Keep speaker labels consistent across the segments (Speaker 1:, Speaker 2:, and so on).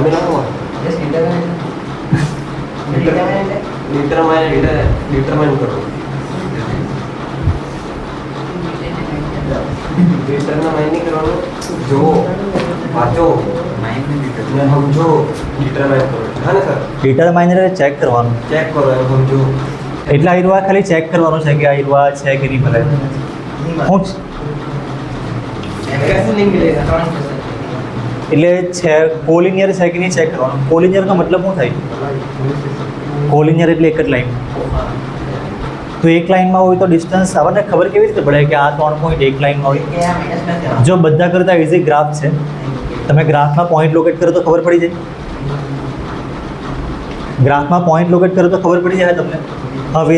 Speaker 1: Formula શું હોય?
Speaker 2: Just
Speaker 1: determine કરો. ડિટરમાઇન નહીં કરવાનું, જુઓ, વાંચો ને સમજો, ડિટરમાઇન કરો. હા ને સર?
Speaker 3: ડિટરમાઇન એટલે ચેક કરવાનું.
Speaker 1: ચેક કરો એમ સમજો.
Speaker 3: એટલે આ હીરવા ખાલી ચેક કરવાનું છે કે આ હીરવા છે કે નહીં ભલે. હું
Speaker 1: कैसे नहीं मिलेगा?
Speaker 3: એટલે છે કોલિનિયર છે કે નહીં ચેક કરવાનું. કોલિનિયરનો મતલબ શું થાય? કોલિનિયર એટલે એક જ લાઈન. તો એક લાઈનમાં હોય તો ડિસ્ટન્સ આપણને ખબર કેવી રીતે પડે કે આ 3 પોઈન્ટ એક લાઈનમાં હોય? જો બધા કરતાં ઇઝી ગ્રાફ છે, તમે ગ્રાફમાં પોઈન્ટ લોકેટ કરો તો ખબર પડી જાય. ગ્રાફમાં પોઈન્ટ લોકેટ કરો તો ખબર પડી જાય તમને. હવે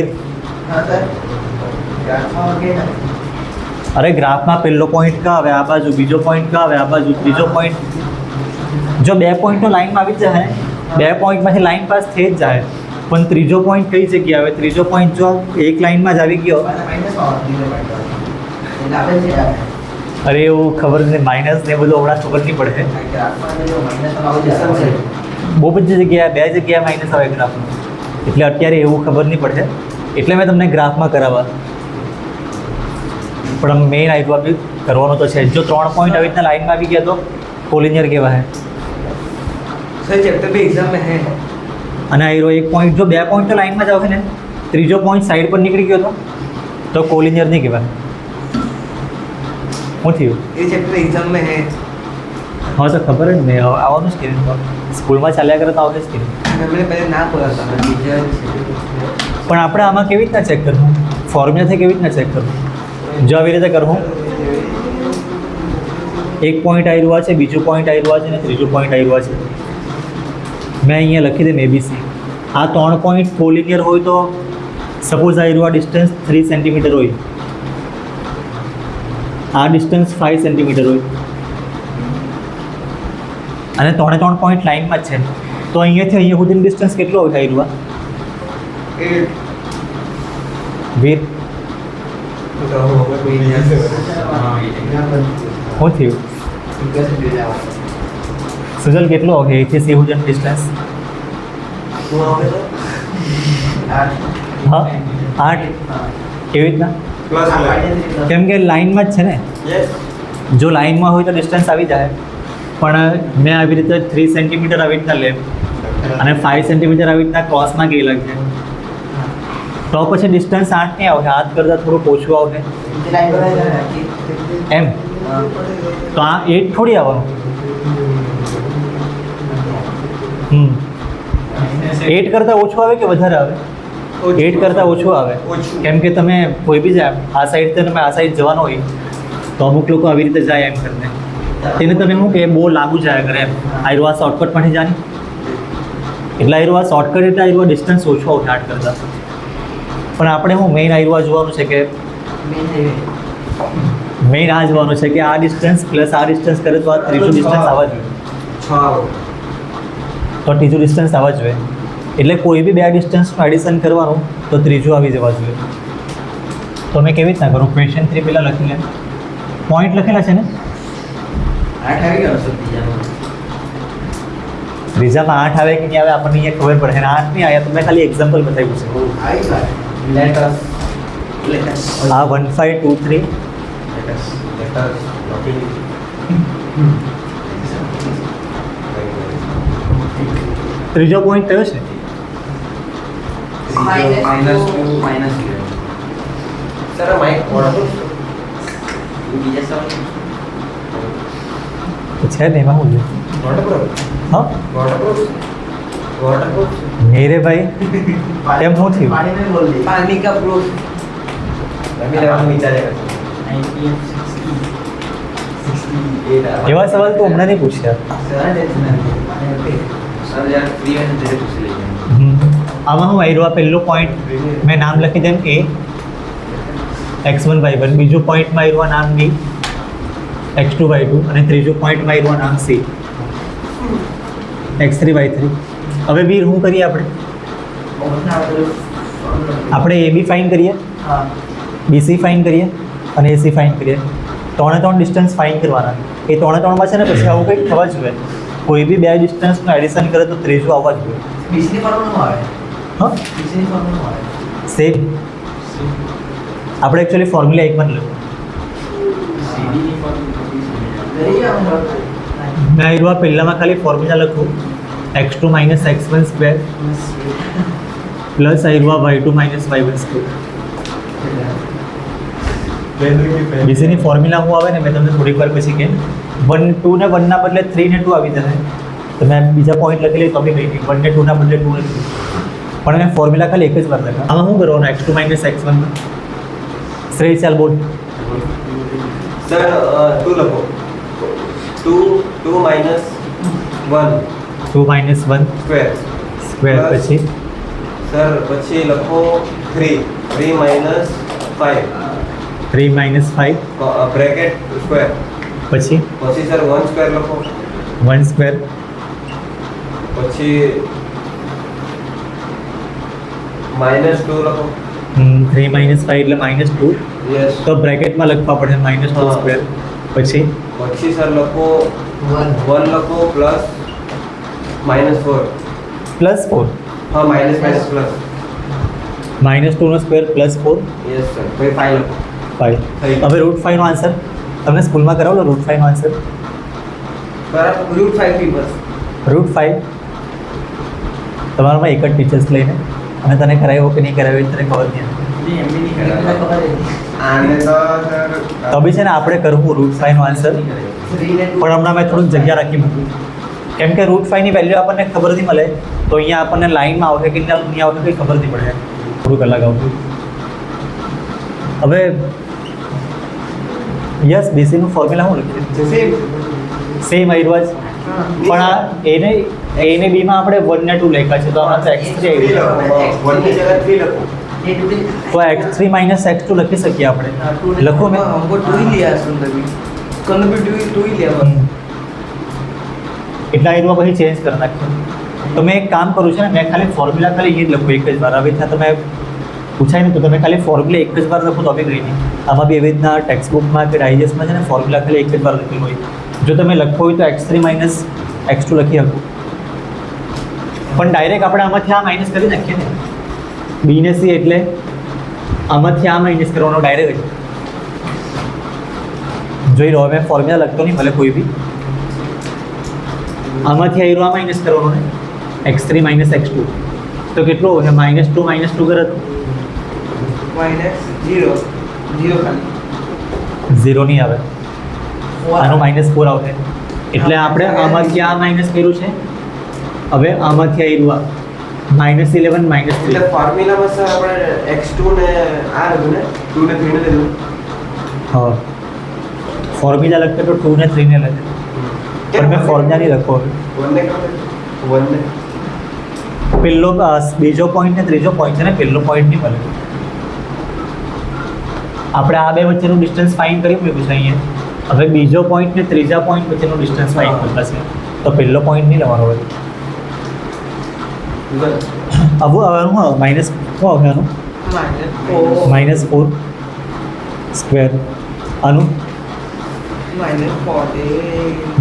Speaker 3: અરે ગ્રાફમાં પહેલો પોઈન્ટ કા આવે આ બાજુ, બીજો પોઈન્ટ કા આવે આ બાજુ, ત્રીજો પોઈન્ટ. જો 2 પોઈન્ટનો લાઈનમાં આવી જ જાય ને, 2 પોઈન્ટમાંથી લાઈન પાસ થઈ જ જાય, પણ ત્રીજો પોઈન્ટ કઈ જગ્યાએ આવે? ત્રીજો પોઈન્ટ જો એક લાઈનમાં જ આવી ગયો, અરે એવું ખબર નહીં, માઇનસ ને બધું હમણાં ખબર નહીં પડે. બહુ બધી જગ્યાએ 2 જગ્યાએ માઇનસ આવે ગ્રાફમાં, એટલે અત્યારે એવું ખબર નહીં પડે, એટલે મેં તમને ગ્રાફમાં કરાવવા. પણ મેઇન આઈટવા બી કરવાનો તો છે. જો 3 પોઈન્ટ આવી રીતના લાઈનમાં આવી ગયા તો કોલિનિયર કહેવાય.
Speaker 1: सर चैप्टर भी एग्जाम में है.
Speaker 3: અને આ હીરો એક પોઈન્ટ જો 2 પોઈન્ટ તો લાઈનમાં જ આવે ને, ત્રીજો પોઈન્ટ સાઈડ પર નીકળી ગયો તો કોલિનિયર નહીં કહેવાય. શું થયું?
Speaker 1: ये चैप्टर एग्जाम में है.
Speaker 3: હા તો ખબર જ નહીં, આવવાનું જ કે સ્કૂલમાં ચાલ્યા કરે તો આવડે જ કે.
Speaker 1: मैंने पहले ना बोला था मैं टीचर.
Speaker 3: પણ આપણે આમાં કેવી રીતના ચેક કરવું? ફોર્મ્યુલાથી કેવી રીતના ચેક કરવું? જો આવી રીતે કરવું, એક પોઈન્ટ આવી રહ્યો છે, બીજું પોઈન્ટ આવી રહ્યો છે અને ત્રીજું પોઈન્ટ આવી રહ્યો છે. મેં અહીંયા લખી દે ABC. આ 3 પોઈન્ટ કોલિનિયર હોય તો સપોઝ આવી રહ્યું આ ડિસ્ટન્સ 3 સેન્ટીમીટર હોય, આ ડિસ્ટન્સ 5 સેન્ટીમીટર હોય, અને 3 પોઈન્ટ લાઈનમાં જ છે, તો અહીંયાથી અહીંયા સુધીનું ડિસ્ટન્સ કેટલું હોય આવી રહ્યું? વીર શું થયું? સુજલ કેટલું આવે અહીંથી સી સુધીનું ડિસ્ટન્સ? હા 8. કેવી રીતના? કેમ કે લાઈનમાં જ છે ને. જો લાઈનમાં હોય તો ડિસ્ટન્સ આવી જાય, પણ મેં આવી રીતે 3 સેન્ટીમીટર આવી રીતના લેમ અને 5 સેન્ટીમીટર આવી રીતના ક્રોસમાં ગયેલા છે, તો પછી ડિસ્ટન્સ 8 નહીં આવશે, હાથ કરતાં થોડું ઓછું આવશે એમ. તો આ 8 થોડી આવવાનું. 8 કરતાં ઓછું આવે કે વધારે આવે? 8 કરતાં ઓછું આવે. કેમ કે તમે કોઈ બી જાય આ સાઈડથી તમે આ સાઈડ જવાનું હોય તો અમુક લોકો આવી રીતે જાય એમ કરીને, તેને તમે શું કે બહુ લાંબુ જાય કરે એમ. આયરવા શોર્ટકટમાંથી જાય, એટલે આયરવા શોર્ટકટ એટલે આયરવા ડિસ્ટન્સ ઓછું આવશે 8 કરતાં. પણ આપણે હું મેઇન આયરવા જોવાનું છે કે મેઇન આ જોવાનું છે કે આ ડિસ્ટન્સ પ્લસ આ ડિસ્ટન્સ કરે તો આ ત્રીજું ડિસ્ટન્સ આવવા જોઈએ, તો ત્રીજું ડિસ્ટન્સ આવવા જોઈએ. એટલે કોઈ બી 2 ડિસ્ટન્સનું એડિશન કરવાનું તો ત્રીજું આવી જવા જોઈએ. તો મેં કેવી રીતના કરું? ક્વેશ્ચન 3 પહેલાં લખી લે, પોઈન્ટ લખેલા છે ને,
Speaker 2: 8 આવી ગયો સર
Speaker 3: ત્રીજામાં 8 આવે કે નહીં આવે આપણને અહીંયા ખબર પડે. અને 8 નહીં આવ્યા તો મેં ખાલી એક્ઝામ્પલ બતાવ્યું છે. આ 1 5 2 3 ત્રીજો પોઈન્ટ કયો છે?
Speaker 2: -2
Speaker 1: सर माइक
Speaker 2: બીજા સર
Speaker 3: તો છે ને એમાં શું છે? હા મેરે ભાઈ એમ શું થયું?
Speaker 1: पानी का प्रूफ रवि लेवल विचारे
Speaker 3: એવા સવાલ તો હમણાં નહીં પૂછ્યા.
Speaker 2: સર યાર ફ્રી હોય તો પૂછી લેજો.
Speaker 3: આમાં હું આવ્યું? પહેલો પોઈન્ટ મેં નામ લખી દેમ A x1 y1, બીજું પોઈન્ટમાં આવ્યું નામ B x2 y2, અને ત્રીજું પોઈન્ટમાં આવ્યું નામ C x3 y3. હવે વીર શું કરીએ આપણે AB ફાઇન કરીએ, BC ફાઇન કરીએ અને AC ફાઇન કરીએ. 3 ડિસ્ટન્સ ફાઇન કરવાના. એ 3 છે ને પછી આવું કંઈક થવા જોઈએ. કોઈ બી બે ડિસ્ટન્સનું એડિશન કરે તો ત્રીજું આવવા જ જોઈએ.
Speaker 2: બીસીની ફોર્મ્યુલા આવે.
Speaker 3: હા
Speaker 2: બીસીની ફોર્મ્યુલા આવે.
Speaker 3: સેમ આપણે એકચ્યુઅલી ફોર્મ્યુલા એકમાં જ લખ્યું.
Speaker 2: સીડીની ફોર્મ્યુલા.
Speaker 3: મેં એવા પહેલામાં ખાલી ફોર્મ્યુલા લખું x2 minus x1 square plus y2 minus y1 square. બીસીની ફોર્મ્યુલા હું આવે ને મેં તમને થોડીક વાર પછી કેમ 1 2 ને 1 ના બદલે 3 ને 2 આવી જશે તો મેં બીજા પોઈન્ટ લખી લઈ તો બી કંઈ નહીં 1 ને 2 ના બદલે 2 ને 2 પણ મેં ફોર્મ્યુલા ખાલી એક જ વાર લખ્યા. આમાં શું કરવાનું x2 માઇનસ x1 શ્રેય ચાલ બોલ.
Speaker 1: સર 2 લખો 2 minus 1
Speaker 3: 2 minus 1
Speaker 1: square
Speaker 3: square
Speaker 1: Plus.
Speaker 3: પછી
Speaker 1: સર પછી લખો 3 માઇનસ 5
Speaker 3: 3 માઇનસ 5
Speaker 1: બ્રેકેટ સ્ક્વેર
Speaker 3: પછી
Speaker 1: પછી સર 1 સ્ક્વેર લખો
Speaker 3: 1 સ્ક્વેર
Speaker 1: પછી માઇનસ 2 લખો
Speaker 3: 3 માઇનસ 5 એટલે માઇનસ 2
Speaker 1: યસ
Speaker 3: તો બ્રેકેટમાં લખવા પડે માઇનસ 2
Speaker 1: હા.
Speaker 3: સ્ક્વેર પછી
Speaker 1: પછી સર લખો 1 લખો પ્લસ -4
Speaker 3: પ્લસ 4
Speaker 1: હા માઇનસ પ્લસ
Speaker 3: માઇનસ 2 નો સ્ક્વેર પ્લસ 4
Speaker 1: યસ સર પછી 5 લખો
Speaker 3: 5
Speaker 1: થઈ ગયું.
Speaker 3: હવે રૂટ 5 નો આન્સર તમને સ્કૂલમાં કરાવેલો રૂટ 5 નો આન્સર
Speaker 1: બરાબર રૂટ 5 થી બસ
Speaker 3: રૂટ 5 તમારામાં એક જ ટીચર્સ લઈને અને તને કરાવ્યો કે નહીં કરાવ્યો એ તને ખબર નહીં
Speaker 1: આને તો સર
Speaker 3: તો બી છે ને આપણે કરવું રૂટ 5 નો આન્સર પણ હમણાં મેં થોડુંક જગ્યા રાખી મૂકી કેમ કે રૂટ 5 ની વેલ્યુ આપણને ખબર નહીં મળે તો અહીંયા આપણને લાઈનમાં આવશે કે નહીં આવશે કંઈ ખબર નહીં પડે થોડુંક અલગ આવતું હવે યસ બીસીનું ફોર્મ્યુલા હું લખ્યું
Speaker 1: સેમ
Speaker 3: સેમ આવ્યું જ પણ આ એને બીમાં આપણે 1 ને 2 લખ્યા છે તો આમાં તો x3 આવ્યું
Speaker 1: 1 ની જગ્યાએ 3 લખો
Speaker 3: તો x3 માઇનસ x2 લખી શકીએ આપણે લખો મેં
Speaker 2: हमको 2 ही लिया सुंदर भी कल भी 2 ही लिया
Speaker 3: એટલા એરિયા પછી ચેન્જ કરી નાખ્યો તો મેં એક કામ કરું છું ને મેં ખાલી ફોર્મ્યુલા ખાલી એ જ લખું એક જ વાર હવે ત્યાં તમે પૂછાય ને તો તમે ખાલી ફોર્મ્યુલા એક જ વાર લખો તો બી કંઈ નહીં આમાં બી એવી રીતના ટેક્સ્ટ બુકમાં કે ડાયજેસ્ટમાં છે ને ફોર્મ્યુલા ખાલી એક જ વાર લખેલું હોય જો તમે લખો હોય તો x3 માઇનસ x2 લખી શકો પણ ડાયરેક્ટ આપણે આમાંથી આ માઇનસ કરી નાખીએ ને બી ને સી એટલે આમાંથી આ માઇનસ કરવાનો ડાયરેક્ટ જોઈ લો મેં ફોર્મ્યુલા લખતો નહીં ભલે કોઈ બી આમાંથી આવ્યું આ માઇનસ કરવાનું ને x3 માઇનસ x2 તો કેટલો છે -2 -2 કરે તો
Speaker 2: -0 खाली
Speaker 3: 0 નહીં આવે આનો -4 આવશે એટલે આપણે આમાંથી આ માઇનસ કર્યું છે હવે આમાંથી આવ્યું આ -11
Speaker 1: એટલે
Speaker 3: -3
Speaker 1: ફોર્મ્યુલામાં સર આપણે x2 ને આ લીધું ને 2 ને 3 ને લીધું
Speaker 3: હા ફોર્મ્યુલા લખે તો 2 ને 3 ને લખે પણ મેં ફોર્મ્યુલા નહીં લખો હવે
Speaker 1: 1 ને કરો 1 ને
Speaker 3: પહેલો બીજો પોઈન્ટ ને ત્રીજો પોઈન્ટ છે ને પહેલો પોઈન્ટ નહીં મળે આપણે આ બે વચ્ચેનું ડિસ્ટન્સ ફાઇન કરી મૂક્યું છે અહીંયા હવે બીજો પોઈન્ટ ને ત્રીજા પોઈન્ટ વચ્ચેનું ડિસ્ટન્સ ફાઇન કરતા છે તો પહેલો પોઈન્ટ નહીં લેવાનો હોય હવે આનું હા માઇનસ શું આવશે આનું -4 સ્ક્વેર આનું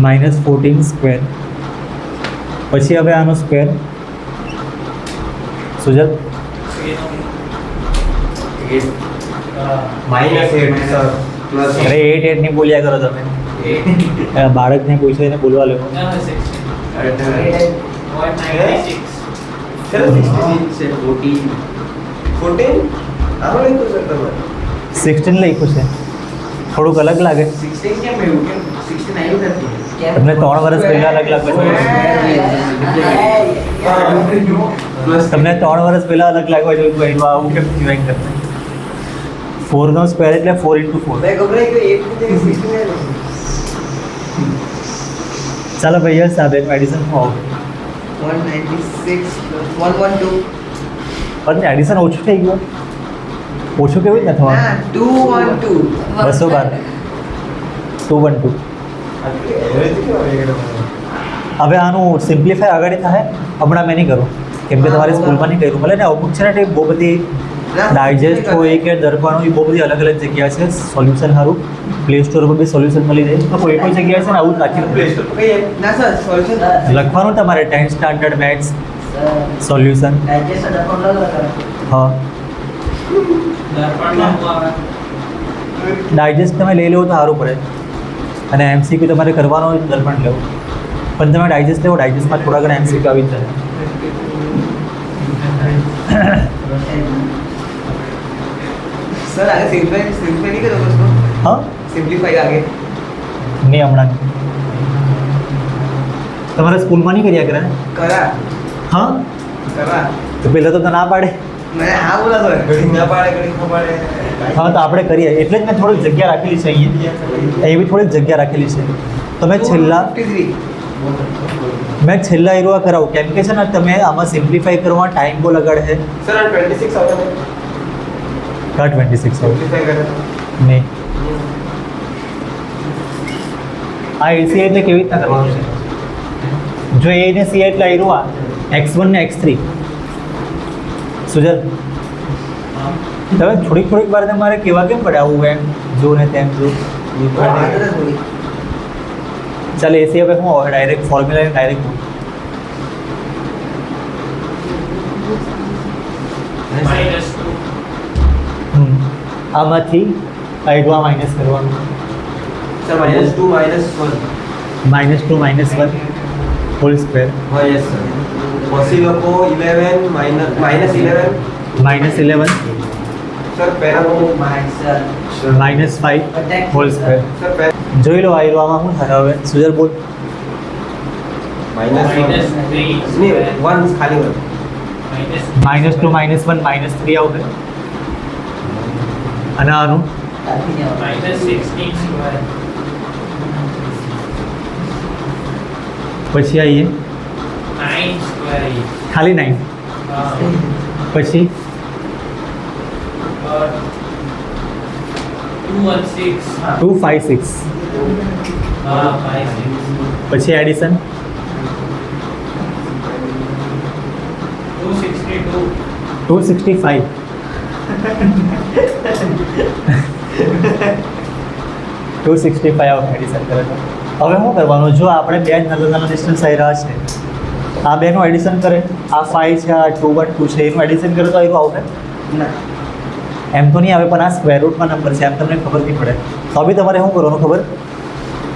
Speaker 3: -14 સ્ક્વેર પછી હવે આનો સ્ક્વેર સુજલ
Speaker 1: -8 સર પ્લસ
Speaker 3: અરે 8 નહીં બોલ્યા કરો તમે બાળકને પૂછો એને બોલવા લેવો
Speaker 1: સર 16 14 આવો લખ્યું સર તમારે
Speaker 3: 16 લખ્યું છે થોડુંક અલગ લાગે
Speaker 2: 16 કેમ એવું કેમ 16 આવ્યું નથી
Speaker 3: તમને 3 વર્ષ પહેલા અલગ લાગે છે તમને 3 વર્ષ પહેલા અલગ લાગવા જોઈએ ભાઈ આવું કેમ ડિવાઈડ કરતા 4 નો સ્ક્વેર એટલે 4 × 4
Speaker 1: મેં ગભરાઈ ગયો 1 ની જગ્યાએ 16
Speaker 3: ચાલો ભાઈ યસ આ બેનું એડિશન શું આવું
Speaker 2: 196 112
Speaker 3: પણ એડિશન ઓછું થઈ ગયું ઓછું કેવું જ ન થવાનું
Speaker 2: 212
Speaker 3: 212 હવે આનું સિમ્પ્લિફાય આગળ થાય હમણાં મેં નહીં કરું કેમ કે તમારી સ્કૂલમાં નહીં કર્યું ભલે ને અમુક છે ને તે બહુ બધી ડાયજેસ્ટ હોય કે દર્પણ હોય, બહુ બધી અલગ અલગ જગ્યા છે સોલ્યુશન સારું. પ્લે સ્ટોર પર બી સોલ્યુશન મળી જાય. તો કોઈ કોઈ જગ્યાએ છે ને આવું જ રાખી
Speaker 1: પ્લે સ્ટોર
Speaker 2: ના સર સોલ્યુશન
Speaker 3: લખવાનું તમારે 10th સ્ટાન્ડર્ડ મેથ્સ સોલ્યુશન. હા, ડાયજેસ્ટ તમે લઈ લેવો તો સારું પડે. અને એમસીક્યુ તમારે કરવાનો હોય તો દર્પણ લેવું. પણ તમે ડાયજેસ્ટ લેવો, ડાયજેસ્ટમાં થોડા ઘણા એમસીક્યુ આવી જ જાય.
Speaker 2: સર આगे सिंपलीफाई नहीं करोगे उसको?
Speaker 3: હા,
Speaker 2: सिंपलीफाई आगे
Speaker 3: નહીં હમણાં નહીં. તમારે સ્કૂલમાં નહીં કર્યા કરે?
Speaker 2: करा
Speaker 3: હા,
Speaker 2: करा
Speaker 3: તો પહેલાં તો ના પાડે.
Speaker 2: मैंने हाँ बोला सर
Speaker 1: ઘડી ના પાડે ઘડી ન પાડે.
Speaker 3: હા, તો આપણે કરીએ. એટલે જ મેં થોડીક જગ્યા રાખેલી છે અહીંયા. એવી થોડીક જગ્યા રાખેલી છે. તમે છેલ્લા
Speaker 2: 53
Speaker 3: મેં છેલ્લા એરવા કરાવું, કેમ કે છે ને તમે આમાં સિમ્પ્લિફાઈ કરવામાં ટાઈમ બહુ લગાડે છે.
Speaker 1: સર આ 26 આવે ને
Speaker 3: કા 26 આવું
Speaker 1: સિમ્પ્લિફાઈ કરે
Speaker 3: નહીં. આ એસી એટલે કેવી રીતના કરવાનું છે? જો એ ને સી એટલે એરવા x1 ને x3 સુજલ, તમે થોડીક વાર તમારે કેવા કેમ પડે આવું એમ જો ને તેમ જો. ચાલ એસી હવે શું આવે? ડાયરેક્ટ ફોર્મ્યુલા ડાયરેક્ટ આમાંથી આઈડવા માઇનસ કરવાનું.
Speaker 1: સર -2 -1
Speaker 3: -2 -1 હોલ સ્ક્વેર
Speaker 1: હા યસ સર. પછી લોકો 11 -11
Speaker 3: -11
Speaker 1: સર પેરાનો
Speaker 3: -5 હોલ સ્ક્વેર.
Speaker 1: સર પેરા
Speaker 3: જોઈ લો આઈડવામાં શું થાય હવે. સુજલ બોલ.
Speaker 1: -1 ખાલી હોય.
Speaker 3: -2 -1 -3 આવશે. અને આનું પછી આવીએ ખાલી 9 પછી 256 પછી એડિશન 265 265 આવે એડિશન કરે તો. હવે શું કરવાનું? જો આપણે બે નાના ડિસ્ટન્સ આવી રહ્યા છે, આ બેનું એડિશન કરે, આ 5 છે, આ 2 1 2 છે, એનું એડિશન કરે તો આવ્યું આવશે?
Speaker 2: ના
Speaker 3: એમ તો નહીં આવે, પણ આ સ્ક્વેર રૂટમાં નંબર છે, એમ તમને ખબર નહીં પડે. તો બી તમારે શું કરવાનું ખબર?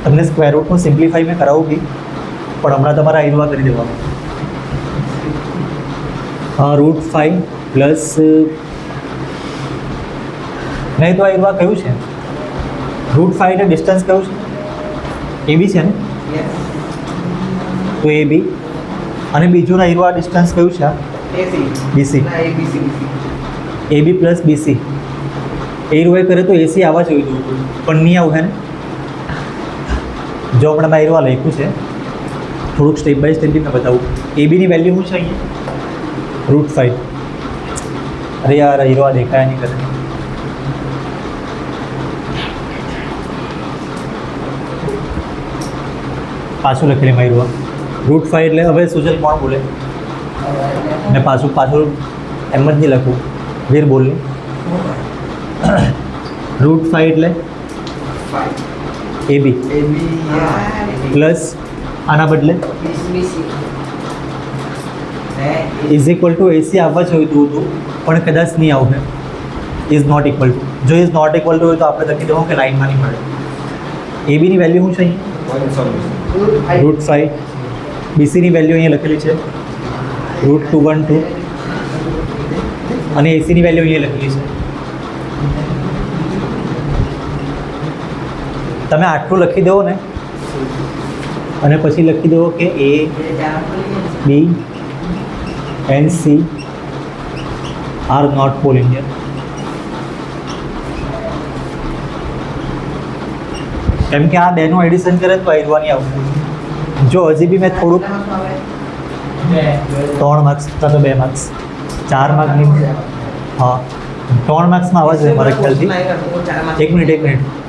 Speaker 3: તમને સ્ક્વેર રૂટનું સિમ્પ્લિફાઈ મેં કરાવું બી, પણ હમણાં તમારે આઈરવા કરી દેવાનું. √5 પ્લસ નહીં તો આઈરવા કયું છે? √5 એટલે ડિસ્ટન્સ કયું છે? એ બી છે ને?
Speaker 2: યસ
Speaker 3: તો એ બી. અને બીજું આઈરવા ડિસ્ટન્સ કયું છે?
Speaker 2: એસી
Speaker 3: બીસી.
Speaker 2: ના એબીસી
Speaker 3: એ બી પ્લસ બીસી. એ રૂવાય કરે તો એસી આવવા જોઈએ હતું, પણ નહીં આવું હે ને. જો હમણાં મેં એરવા લખ્યું છે, થોડુંક સ્ટેપ બાય સ્ટેપ મેં બતાવું. એ બીની વેલ્યુ શું છે અહીંયા? √5. અરે યાર એરવા દેખાયા નહીં કરે. પાછું લખેલી માર્યું √5 એટલે હવે સુજલ કોણ બોલે? મેં પાછું એમ જ નહીં લખું, વીર બોલ. √5 એટલે એ બી પ્લસ આના બદલે ઇઝ ઇક્વલ ટુ એસી આવવા જોઈતું હતું, પણ કદાચ નહીં આવશે. Is not equal to. જો ઇઝ નોટ ઇક્વલ ટુ હોય તો આપણે લખી દેવું કે લાઈનમાં નહીં મળે. એ બીની વેલ્યુ શું છે અહીંયા? √5. બીસીની વેલ્યુ અહીંયા લખેલી છે √212 અને એસીની વેલ્યુ અહીંયા લખેલી છે. તમે આટલું લખી દો ને, અને પછી લખી દો કે એ બી એન્ડ સી આર નોટ પોલિનિયર. કેમ કે આ બેનું એડિશન કરે તો આઈરવાની આવશે. જો હજી બી મેં થોડુંક 3 માર્ક્સ કાં તો 2 માર્ક્સ 4 માર્કની, હા 3 માર્ક્સમાં આવવા જોઈએ મારા ખ્યાલથી. એક મિનિટ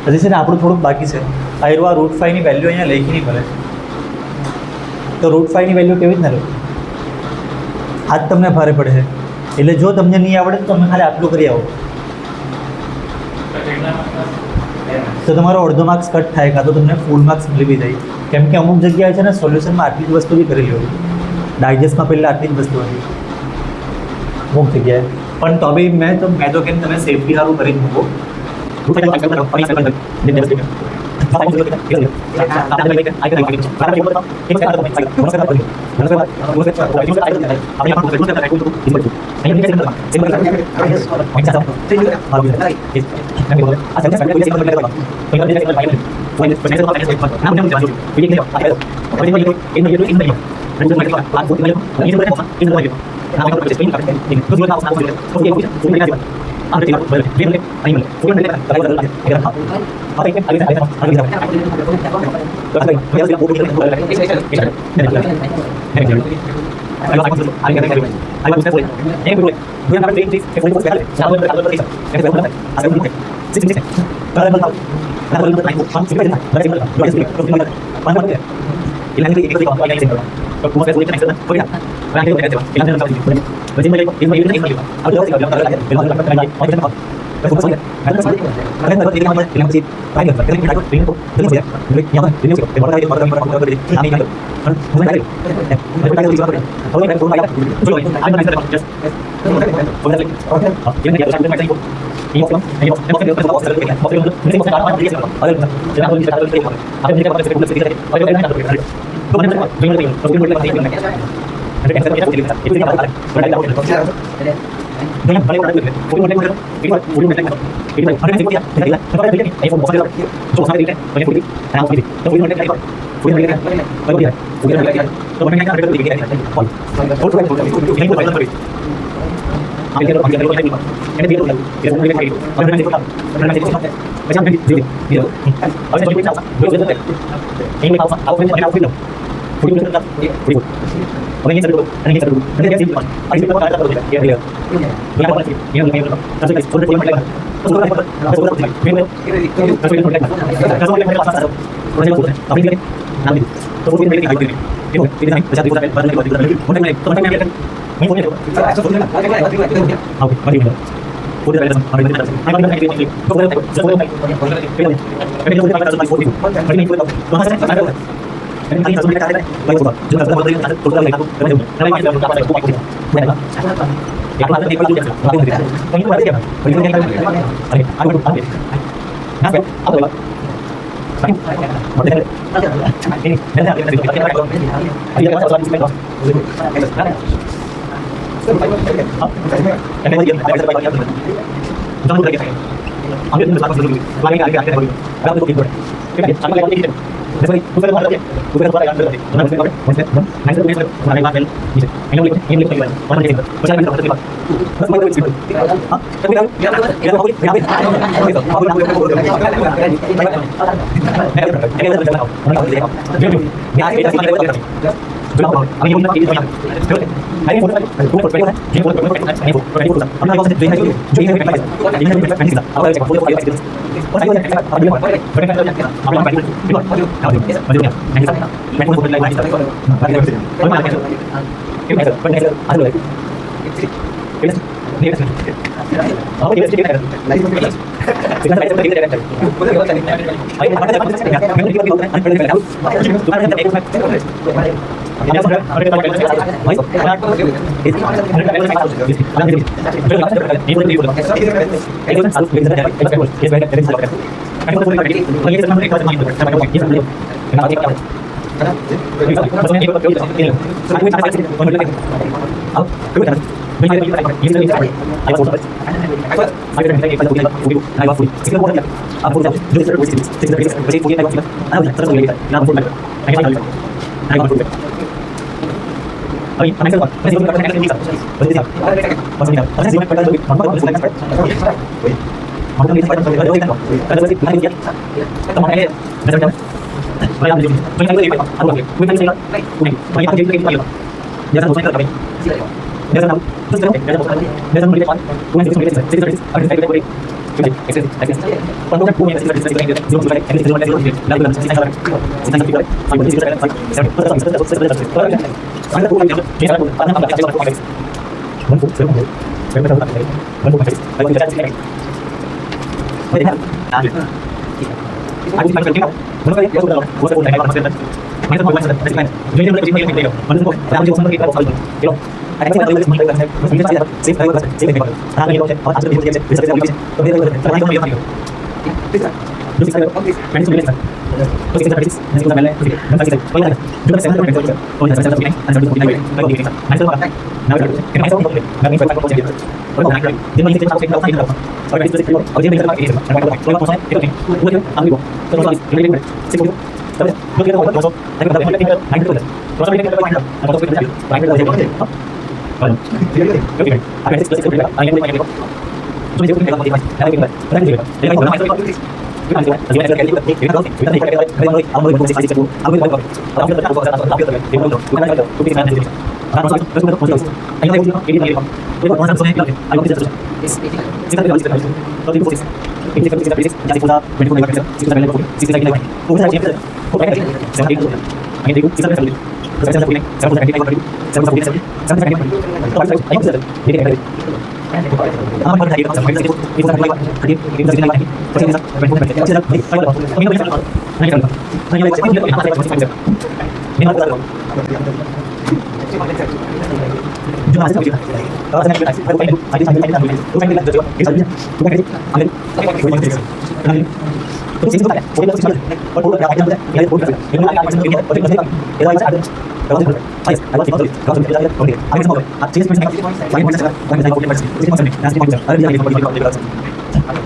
Speaker 3: હજી છે ને આપણું થોડુંક બાકી છે. આઈરવા √5ની વેલ્યુ અહીંયા લખી નહીં મળે, તો √5ની વેલ્યુ કેવી રીતના લખું? આ જ તમને ભારે પડે છે. એટલે જો તમને નહીં આવડે તો તમે ખાલી આટલું કરી આવો તો તમારો અડધો માર્ક્સ કટ થાય કાં તો તમને ફૂલ માર્ક્સ મળી બી જાય. કેમ કે અમુક જગ્યાએ છે ને સોલ્યુશનમાં આટલી જ વસ્તુ બી કરેલી હોય, ડાયજેસ્ટમાં પહેલાં આટલી જ વસ્તુ હતી અમુક જગ્યાએ. પણ તો બી મેં તો કેમ તમે સેફટી સારું કરી જ મૂકો.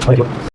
Speaker 3: Gracias.